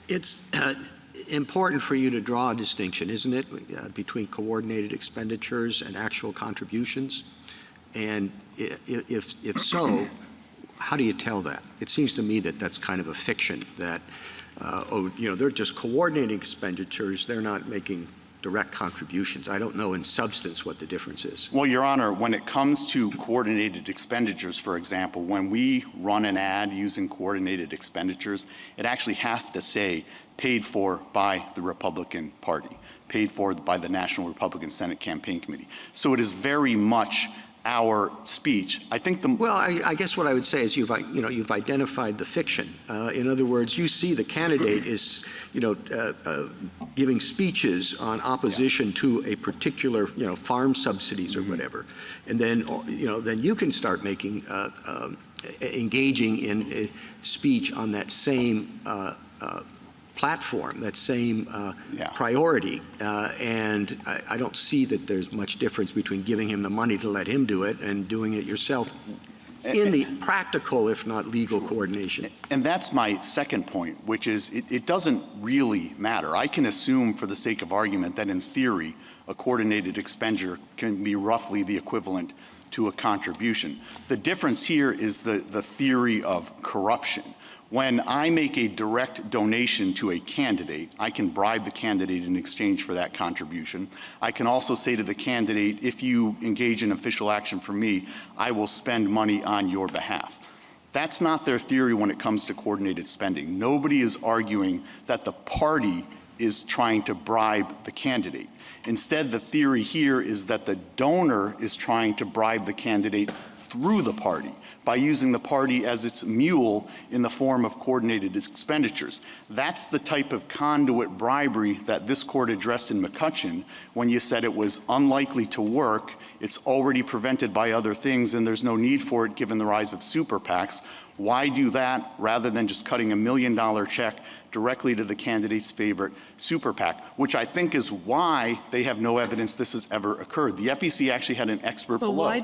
It's important for you to draw a distinction, isn't it, between coordinated expenditures and actual contributions? And if so, how do you tell that? It seems to me that that's kind of a fiction that, they're just coordinating expenditures. They're not making direct contributions. I don't know in substance what the difference is. Well, Your Honor, when it comes to coordinated expenditures, for example, when we run an ad using coordinated expenditures, it actually has to say paid for by the Republican Party, paid for by the National Republican Senate Campaign Committee. So it is very much our speech. I think well, I guess what I would say is you've identified the fiction. In other words, you see the candidate is giving speeches on opposition to a particular farm subsidies or whatever, and then then you can start making engaging in a speech on that same platform, that same priority, and I don't see that there's much difference between giving him the money to let him do it and doing it yourself in the practical, if not legal, coordination. And that's my second point, which is it doesn't really matter. I can assume, for the sake of argument, that in theory, a coordinated expenditure can be roughly the equivalent to a contribution. The difference here is the theory of corruption. When I make a direct donation to a candidate, I can bribe the candidate in exchange for that contribution. I can also say to the candidate, if you engage in official action for me, I will spend money on your behalf. That's not their theory when it comes to coordinated spending. Nobody is arguing that the party is trying to bribe the candidate. Instead, the theory here is that the donor is trying to bribe the candidate through the party by using the party as its mule in the form of coordinated expenditures. That's the type of conduit bribery that this court addressed in McCutcheon when you said it was unlikely to work, it's already prevented by other things, and there's no need for it given the rise of super PACs. Why do that rather than just cutting $1 million check directly to the candidate's favorite super PAC, which I think is why they have no evidence this has ever occurred. The FEC actually had an expert below.